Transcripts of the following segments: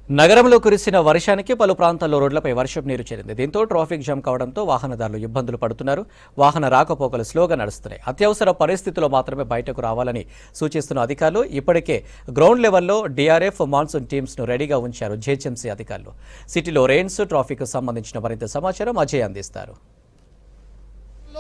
నగరంలో కురిసిన వర్షానికి పలు ప్రాంతాల్లో రోడ్లపై వర్షపు నీరు చేరింది. దీంతో ట్రాఫిక్ జామ్ కావడంతో వాహనదారులు ఇబ్బందులు పడుతున్నారు. వాహన రాకపోకలు స్లోగా నడుస్తున్నాయి. అత్యవసర పరిస్థితుల్లో మాత్రమే బయటకు రావాలని సూచిస్తున్న అధికారులు ఇప్పటికే గ్రౌండ్ లెవెల్లో డీఆర్ఎఫ్ మాన్సూన్ టీమ్స్ ను రెడీగా ఉంచారు జీహెచ్ఎంసీ అధికారులు. సిటీలో రెయిన్స్ ట్రాఫిక్ సంబంధించిన మరింత సమాచారం అజయ్ అందిస్తారు.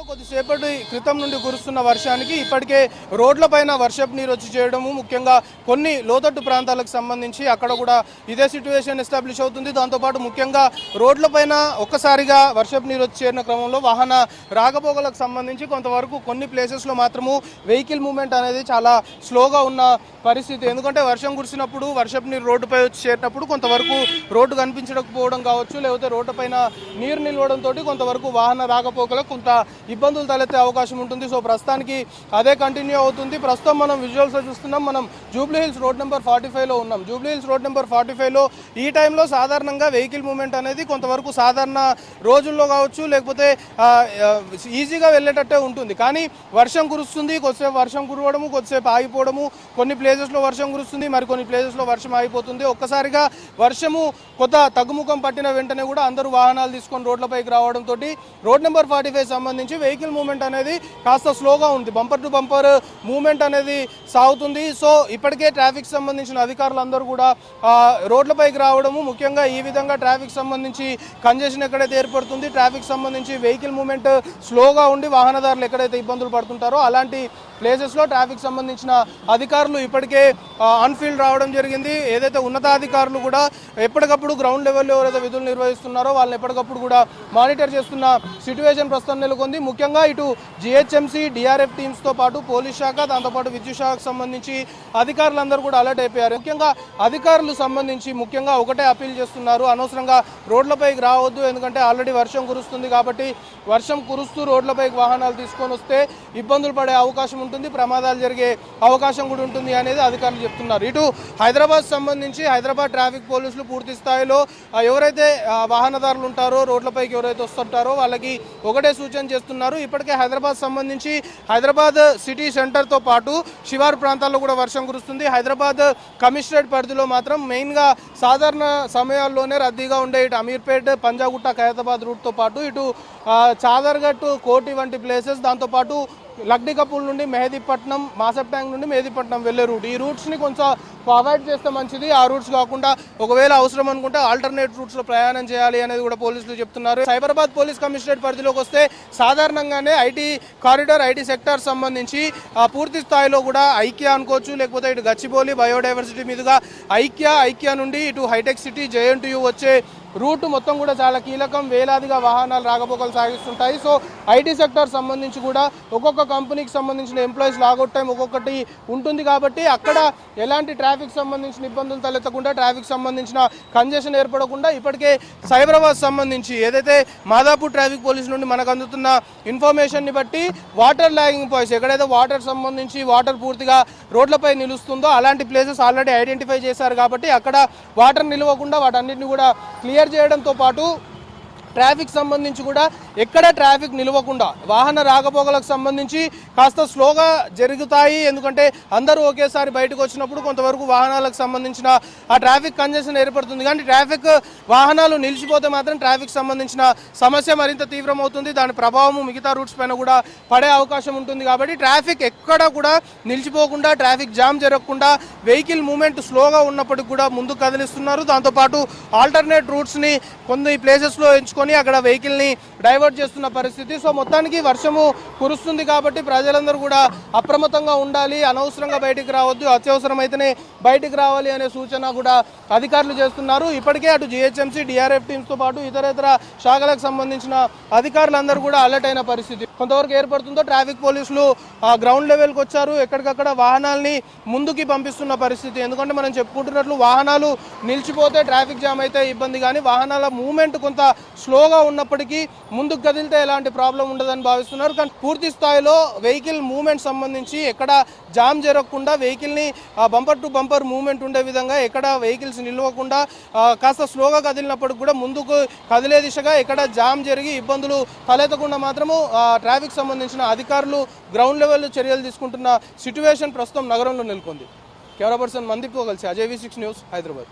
కొద్దిసేపటి క్రితం నుండి కురుస్తున్న వర్షానికి ఇప్పటికే రోడ్లపైన వర్షపు నీరు వచ్చి చేయడము, ముఖ్యంగా కొన్ని లోతట్టు ప్రాంతాలకు సంబంధించి అక్కడ కూడా ఇదే సిట్యుయేషన్ ఎస్టాబ్లిష్ అవుతుంది. దాంతోపాటు ముఖ్యంగా రోడ్లపైన ఒక్కసారిగా వర్షపు నీరు వచ్చి చేరిన క్రమంలో వాహన రాకపోకలకు సంబంధించి కొంతవరకు కొన్ని ప్లేసెస్లో మాత్రము వెహికల్ మూవ్మెంట్ అనేది చాలా స్లోగా ఉన్న పరిస్థితి. ఎందుకంటే వర్షం కురిసినప్పుడు వర్షపు నీరు రోడ్డుపై వచ్చి చేరినప్పుడు కొంతవరకు రోడ్డు కనిపించకపోవడం కావచ్చు, లేకపోతే రోడ్డుపైన నీరు నిలవడంతో కొంతవరకు వాహన రాకపోకలకు కొంత ఇబ్బందులు తలెత్తే అవకాశం ఉంటుంది. సో ప్రస్తుతానికి అదే కంటిన్యూ అవుతుంది. ప్రస్తుతం మనం విజువల్స్లో చూస్తున్నాం. మనం జూబ్లీ హిల్స్ రోడ్ నెంబర్ 45లో ఉన్నాం. జూబ్లీ హిల్స్ రోడ్ నెంబర్ 45లో ఈ టైంలో సాధారణంగా వెహికల్ మూవ్మెంట్ అనేది కొంతవరకు సాధారణ రోజుల్లో కావచ్చు, లేకపోతే ఈజీగా వెళ్ళేటట్టే ఉంటుంది. కానీ వర్షం కురుస్తుంది, కొద్దిసేపు వర్షం కురవడము, కొద్దిసేపు ఆగిపోవడము, కొన్ని ప్లేసెస్లో వర్షం కురుస్తుంది, మరి కొన్ని ప్లేసెస్లో వర్షం ఆగిపోతుంది. ఒక్కసారిగా వర్షము కొత్త తగ్గుముఖం పట్టిన వెంటనే కూడా అందరూ వాహనాలు తీసుకొని రోడ్లపైకి రావడంతో రోడ్ నెంబర్ 45 సంబంధించి వెహికల్ మూవ్మెంట్ అనేది కాస్త స్లోగా ఉంది. బంపర్ టు బంపర్ మూవ్మెంట్ అనేది సాగుతుంది. సో ఇప్పటికే ట్రాఫిక్ సంబంధించిన అధికారులందరూ కూడా రోడ్లపైకి రావడము, ముఖ్యంగా ఈ విధంగా ట్రాఫిక్ సంబంధించి కంజెషన్ ఎక్కడైతే ఏర్పడుతుంది, ట్రాఫిక్ సంబంధించి వెహికల్ మూవ్మెంట్ స్లోగా ఉండి వాహనదారులు ఎక్కడైతే ఇబ్బందులు పడుతుంటారో అలాంటి ప్లేసెస్లో ట్రాఫిక్ సంబంధించిన అధికారులు ఇప్పటికే ఆన్ఫీల్డ్ రావడం జరిగింది. ఏదైతే ఉన్నతాధికారులు కూడా ఎప్పటికప్పుడు గ్రౌండ్ లెవెల్లో ఎవరైతే విధులు నిర్వహిస్తున్నారో వాళ్ళని ఎప్పటికప్పుడు కూడా మానిటర్ చేస్తున్న సిట్యుయేషన్ ప్రస్తుతం నెలకొంది. ముఖ్యంగా ఇటు జిహెచ్ఎంసీ డిఆర్ఎఫ్ టీమ్స్తో పాటు పోలీస్ శాఖ, దాంతోపాటు విద్యుత్ శాఖకు సంబంధించి అధికారులందరూ కూడా అలర్ట్ అయిపోయారు. ముఖ్యంగా అధికారులు సంబంధించి ముఖ్యంగా ఒకటే అప్పీల్ చేస్తున్నారు, అనవసరంగా రోడ్లపైకి రావద్దు. ఎందుకంటే ఆల్రెడీ వర్షం కురుస్తుంది కాబట్టి వర్షం కురుస్తూ రోడ్లపైకి వాహనాలు తీసుకొని వస్తే ఇబ్బందులు పడే అవకాశం ఉంటుంది, ప్రమాదాలు జరిగే అవకాశం కూడా ఉంటుంది అనేది అధికారులు చెప్తున్నారు. ఇటు హైదరాబాద్ సంబంధించి హైదరాబాద్ ట్రాఫిక్ పోలీసులు పూర్తి స్థాయిలో ఎవరైతే వాహనదారులు ఉంటారో రోడ్లపైకి ఎవరైతే వస్తుంటారో వాళ్ళకి ఒకటే సూచన చేస్తున్నారు. ఇప్పటికే హైదరాబాద్ సంబంధించి హైదరాబాద్ సిటీ సెంటర్తో పాటు శివారు ప్రాంతాల్లో కూడా వర్షం కురుస్తుంది. హైదరాబాద్ కమిషనరేట్ పరిధిలో మాత్రం మెయిన్గా సాధారణ సమయాల్లోనే రద్దీగా ఉండే ఇటు అమీర్పేట్, పంజాగుట్ట, ఖైరతాబాద్ రూట్తో పాటు ఇటు చాదర్ఘట్, కోటి వంటి ప్లేసెస్, దాంతోపాటు లక్డికపూల్ నుండి మెహదీపట్నం, మాసప్ ట్యాంక్ నుండి మెహదీపట్నం వెళ్ళే రూట్, ఈ రూట్స్ని కొంచెం అవాయిడ్ చేస్తే మంచిది. ఆ రూట్స్ కాకుండా ఒకవేళ అవసరం అనుకుంటే ఆల్టర్నేట్ రూట్స్లో ప్రయాణం చేయాలి అనేది కూడా పోలీసులు చెప్తున్నారు. సైబరాబాద్ పోలీస్ కమిషనరేట్ పరిధిలోకి వస్తే సాధారణంగానే ఐటీ కారిడార్, ఐటీ సెక్టార్ సంబంధించి పూర్తి స్థాయిలో కూడా ఐక్య అనుకోవచ్చు, లేకపోతే ఇటు గచ్చిబౌలి బయోడైవర్సిటీ మీదుగా ఐక్య నుండి ఇటు హైటెక్ సిటీ, జేఎన్టీయూ వచ్చే రూట్ మొత్తం కూడా చాలా కీలకం. వేలాదిగా వాహనాలు రాకపోకలు సాగిస్తుంటాయి. సో ఐటీ సెక్టార్ సంబంధించి కూడా ఒక్కొక్క కంపెనీకి సంబంధించిన ఎంప్లాయీస్ లాగౌట్ టైం ఒక్కొక్కటి ఉంటుంది కాబట్టి అక్కడ ఎలాంటి ట్రాఫిక్ సంబంధించిన ఇబ్బందులు తలెత్తకుండా, ట్రాఫిక్ సంబంధించిన కంజెషన్ ఏర్పడకుండా ఇప్పటికే సైబరాబాద్ సంబంధించి ఏదైతే మాదాపూర్ ట్రాఫిక్ పోలీస్ నుండి మనకు అందుతున్న ఇన్ఫర్మేషన్ని బట్టి వాటర్ లాగింగ్ పాయింట్స్, ఎక్కడైతే వాటర్ సంబంధించి వాటర్ పూర్తిగా రోడ్లపై నిలుస్తుందో అలాంటి ప్లేసెస్ ఆల్రెడీ ఐడెంటిఫై చేశారు కాబట్టి అక్కడ వాటర్ నిలవకుండా వాటన్నిటిని కూడా క్లియర్ చేయడంతో పాటు ట్రాఫిక్ సంబంధించి కూడా ఎక్కడ ట్రాఫిక్ నిలవకుండా వాహన రాకపోకలకు సంబంధించి కాస్త స్లోగా జరుగుతాయి. ఎందుకంటే అందరూ ఒకేసారి బయటకు వచ్చినప్పుడు కొంతవరకు వాహనాలకు సంబంధించిన ఆ ట్రాఫిక్ కంజెషన్ ఏర్పడుతుంది. కానీ ట్రాఫిక్ వాహనాలు నిలిచిపోతే మాత్రం ట్రాఫిక్ సంబంధించిన సమస్య మరింత తీవ్రమవుతుంది. దాని ప్రభావం మిగతా రూట్స్ పైన కూడా పడే అవకాశం ఉంటుంది. కాబట్టి ట్రాఫిక్ ఎక్కడ కూడా నిలిచిపోకుండా, ట్రాఫిక్ జామ్ జరగకుండా వెహికల్ మూవ్మెంట్ స్లోగా ఉన్నప్పటికీ కూడా ముందుకు కదిలిస్తున్నారు. దాంతోపాటు ఆల్టర్నేట్ రూట్స్ని కొన్ని ప్లేసెస్లో ఎంచుకొని అక్కడ వెహికల్ని డైవర్ట్ చేస్తున్న పరిస్థితి. సో మొత్తానికి వర్షము కురుస్తుంది కాబట్టి ప్రజలందరూ కూడా అప్రమత్తంగా ఉండాలి, అనవసరంగా బయటికి రావద్దు, అత్యవసరమైతేనే బయటికి రావాలి అనే సూచన కూడా అధికారులు చేస్తున్నారు. ఇప్పటికే అటు జిహెచ్ఎంసీ, డిఆర్ఎఫ్ టీమ్స్తో పాటు ఇతర శాఖలకు సంబంధించిన అధికారులందరూ కూడా అలర్ట్ అయిన పరిస్థితి కొంతవరకు ఏర్పడుతుందో. ట్రాఫిక్ పోలీసులు గ్రౌండ్ లెవెల్కి వచ్చారు, ఎక్కడికక్కడ వాహనాల్ని ముందుకి పంపిస్తున్న పరిస్థితి. ఎందుకంటే మనం చెప్పుకుంటున్నట్లు వాహనాలు నిలిచిపోతే ట్రాఫిక్ జామ్ అయితే ఇబ్బంది, కానీ వాహనాల మూవ్మెంట్ కొంత స్లోగా ఉన్నప్పటికీ ముందుకు కదిలితే ఎలాంటి ప్రాబ్లం ఉండదని భావిస్తున్నారు. కానీ పూర్తి స్థాయిలో వెహికల్ మూవ్మెంట్ సంబంధించి ఎక్కడ జామ్ జరగకుండా వెహికల్ని బంపర్ టు బంపర్ మూవ్మెంట్ ఉండే విధంగా ఎక్కడ వెహికల్స్ నిలవకుండా కాస్త స్లోగా కదిలినప్పటికి కూడా ముందుకు కదిలే దిశగా ఎక్కడ జామ్ జరిగి ఇబ్బందులు తలెత్తకుండా మాత్రము ట్రాఫిక్ సంబంధించిన అధికారులు గ్రౌండ్ లెవెల్లో చర్యలు తీసుకుంటున్న సిట్యుయేషన్ ప్రస్తుతం నగరంలో నెలకొంది. కెమెరా పర్సన్ మందీప్తో కలిసి అజయ్ V6 న్యూస్, హైదరాబాద్.